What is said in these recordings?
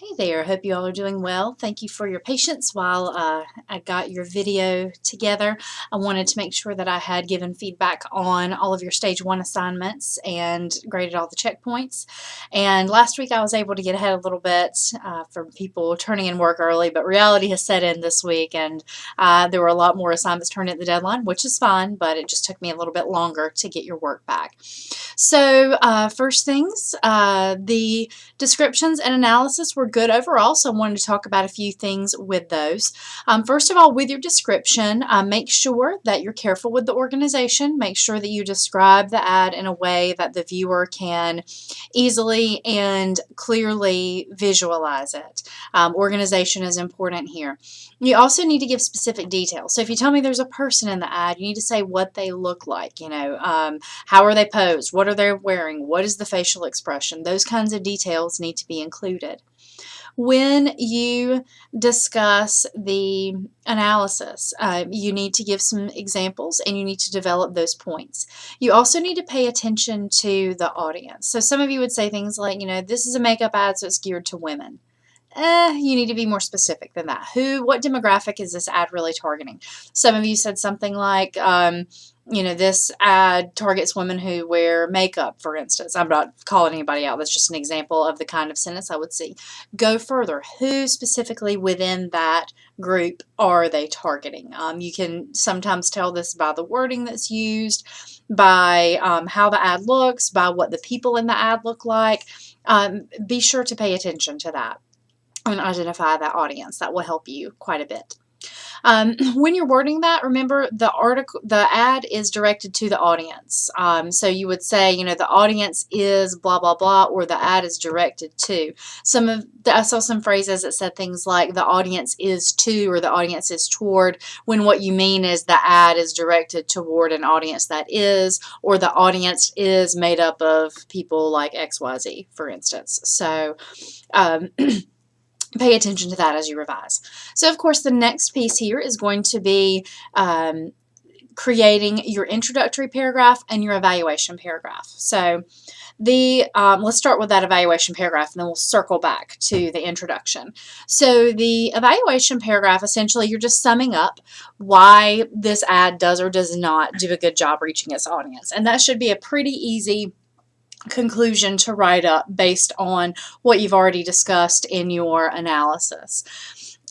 Hey there, hope you all are doing well. Thank you for your patience while I got your video together. I wanted to make sure that I had given feedback on all of your stage 1 assignments and graded all the checkpoints. And last week I was able to get ahead a little bit from people turning in work early, but reality has set in this week and there were a lot more assignments turned at the deadline, which is fine, but it just took me a little bit longer to get your work back. So first things, the descriptions and analysis were good overall, so I wanted to talk about a few things with those. First of all, with your description, make sure that you're careful with the organization. Make sure that you describe the ad in a way that the viewer can easily and clearly visualize it. Organization is important here. You also need to give specific details. So if you tell me there's a person in the ad, you need to say what they look like, how are they posed, what are they wearing, what is the facial expression. Those kinds of details need to be included. When you discuss the analysis, you need to give some examples and you need to develop those points. You also need to pay attention to the audience. So some of you would say things like, this is a makeup ad, so it's geared to women. You need to be more specific than that. What demographic is this ad really targeting? Some of you said something like, this ad targets women who wear makeup, for instance. I'm not calling anybody out. That's just an example of the kind of sentence I would see. Go further. Who specifically within that group are they targeting? You can sometimes tell this by the wording that's used, by how the ad looks, by what the people in the ad look like. Be sure to pay attention to that and identify that audience. That will help you quite a bit. When you're wording that, remember the ad is directed to the audience. So you would say, the audience is blah, blah, blah, or the ad is directed to. I saw some phrases that said things like the audience is to or the audience is toward, when what you mean is the ad is directed toward an audience that is, or the audience is made up of people like XYZ, for instance. So, pay attention to that as you revise. So, of course, the next piece here is going to be creating your introductory paragraph and your evaluation paragraph. So, let's start with that evaluation paragraph, and then we'll circle back to the introduction. So, the evaluation paragraph, essentially, you're just summing up why this ad does or does not do a good job reaching its audience. And that should be a pretty easy conclusion to write up based on what you've already discussed in your analysis.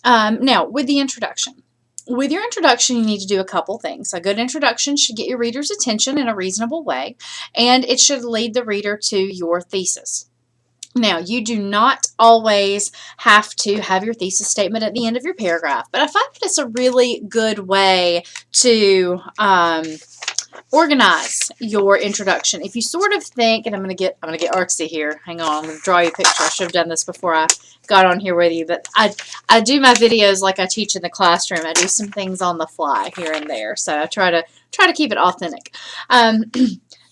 Now, with the introduction. With your introduction, you need to do a couple things. A good introduction should get your reader's attention in a reasonable way, and it should lead the reader to your thesis. Now, you do not always have to have your thesis statement at the end of your paragraph, but I find that it's a really good way to organize your introduction. If you sort of think, and I'm gonna get artsy here. Hang on, I'm gonna draw you a picture. I should have done this before I got on here with you, but I do my videos like I teach in the classroom. I do some things on the fly here and there, so I try to keep it authentic.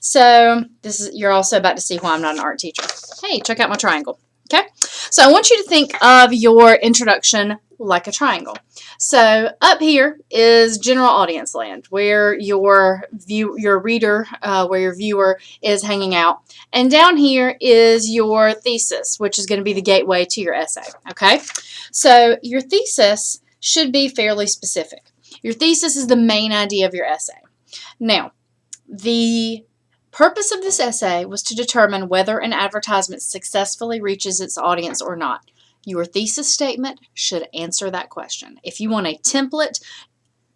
So you're also about to see why I'm not an art teacher. Hey, check out my triangle. Okay, so I want you to think of your introduction like a triangle. So up here is general audience land, where your reader, where your viewer is hanging out. And down here is your thesis, which is going to be the gateway to your essay. Okay, so your thesis should be fairly specific. Your thesis is the main idea of your essay. Now, the purpose of this essay was to determine whether an advertisement successfully reaches its audience or not. Your thesis statement should answer that question. If you want a template,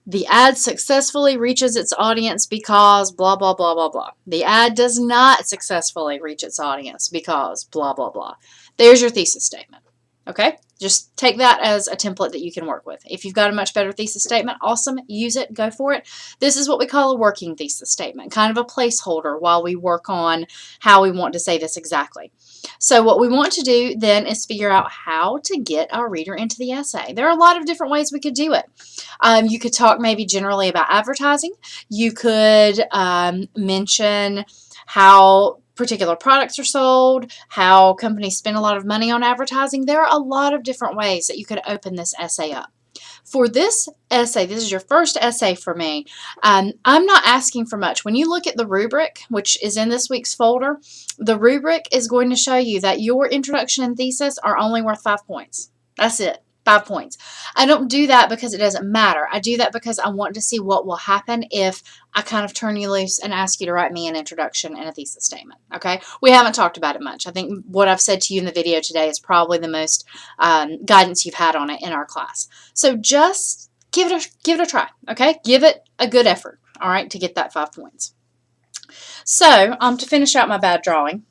the ad successfully reaches its audience because blah, blah, blah, blah, blah. The ad does not successfully reach its audience because blah, blah, blah. There's your thesis statement. Okay? Just take that as a template that you can work with. If you've got a much better thesis statement, awesome, use it, go for it. This is what we call a working thesis statement, kind of a placeholder while we work on how we want to say this exactly. So what we want to do then is figure out how to get our reader into the essay. There are a lot of different ways we could do it. You could talk maybe generally about advertising. You could mention how particular products are sold, how companies spend a lot of money on advertising. There are a lot of different ways that you could open this essay up. For this essay, this is your first essay for me, I'm not asking for much. When you look at the rubric, which is in this week's folder, the rubric is going to show you that your introduction and thesis are only worth 5 points. That's it. 5 points. I don't do that because it doesn't matter. I do that because I want to see what will happen if I kind of turn you loose and ask you to write me an introduction and a thesis statement. Okay? We haven't talked about it much. I think what I've said to you in the video today is probably the most guidance you've had on it in our class. So just give it a try. Okay? Give it a good effort. All right, to get that 5 points. So to finish out my bad drawing.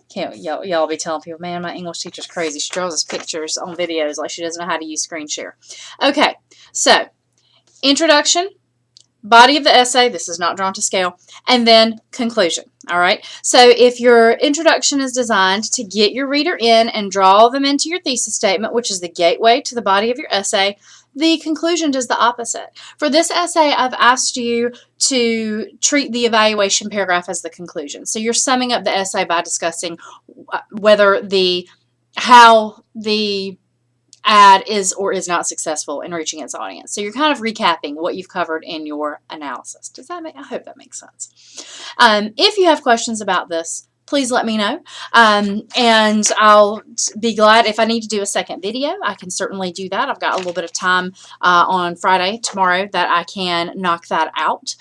Can't y'all be telling people, man, my English teacher's crazy. She draws us pictures on videos like she doesn't know how to use screen share. Okay, so introduction, body of the essay, this is not drawn to scale, and then conclusion. All right, so if your introduction is designed to get your reader in and draw them into your thesis statement, which is the gateway to the body of your essay, the conclusion does the opposite. For this essay, I've asked you to treat the evaluation paragraph as the conclusion. So you're summing up the essay by discussing how the ad is or is not successful in reaching its audience. So you're kind of recapping what you've covered in your analysis. I hope that makes sense. If you have questions about this, please let me know, and I'll be glad if I need to do a second video. I can certainly do that. I've got a little bit of time on Friday, tomorrow, that I can knock that out.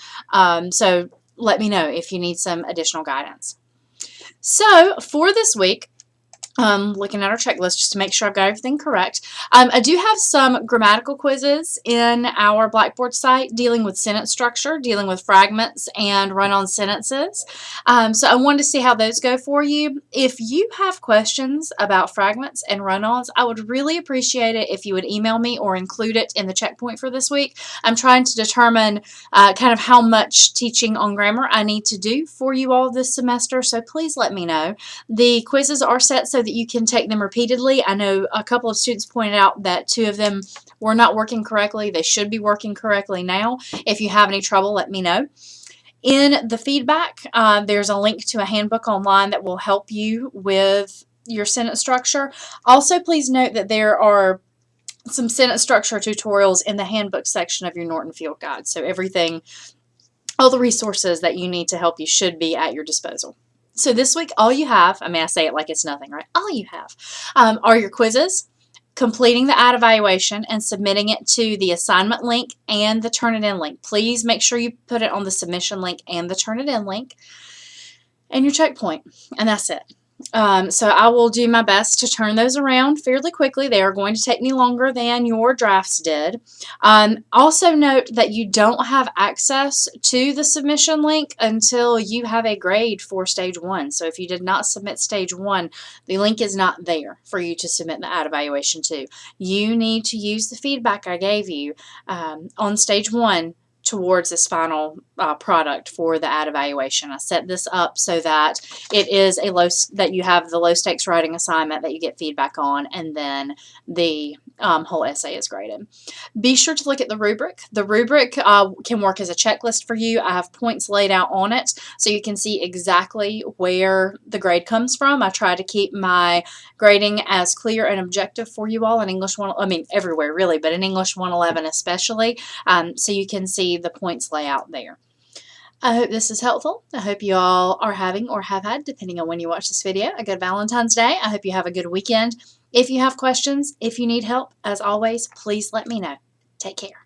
So let me know if you need some additional guidance. So for this week, looking at our checklist just to make sure I've got everything correct. I do have some grammatical quizzes in our Blackboard site dealing with sentence structure, dealing with fragments and run-on sentences. So I wanted to see how those go for you. If you have questions about fragments and run-ons, I would really appreciate it if you would email me or include it in the checkpoint for this week. I'm trying to determine kind of how much teaching on grammar I need to do for you all this semester, so please let me know. The quizzes are set so that you can take them repeatedly. I know a couple of students pointed out that 2 of them were not working correctly. They should be working correctly now. If you have any trouble, let me know. In the feedback, there's a link to a handbook online that will help you with your sentence structure. Also, please note that there are some sentence structure tutorials in the handbook section of your Norton Field Guide. So everything, all the resources that you need to help you should be at your disposal. So this week, all you have, I say it like it's nothing, right? All you have are your quizzes, completing the ad evaluation, and submitting it to the assignment link and the Turnitin link. Please make sure you put it on the submission link and the Turnitin link, and your checkpoint, and that's it. So I will do my best to turn those around fairly quickly. They are going to take me longer than your drafts did. Also note that you don't have access to the submission link until you have a grade for stage 1. So if you did not submit stage 1, the link is not there for you to submit the ad evaluation to. You need to use the feedback I gave you on stage 1 towards this final product for the ad evaluation. I set this up so that it is that you have the low stakes writing assignment that you get feedback on, and then the whole essay is graded. Be sure to look at the rubric. The rubric can work as a checklist for you. I have points laid out on it so you can see exactly where the grade comes from. I try to keep my grading as clear and objective for you all in English 1, everywhere really, but in English 111 especially, so you can see the points layout there. I hope this is helpful. I hope you all are having or have had, depending on when you watch this video, a good Valentine's Day. I hope you have a good weekend. If you have questions, if you need help, as always, please let me know. Take care.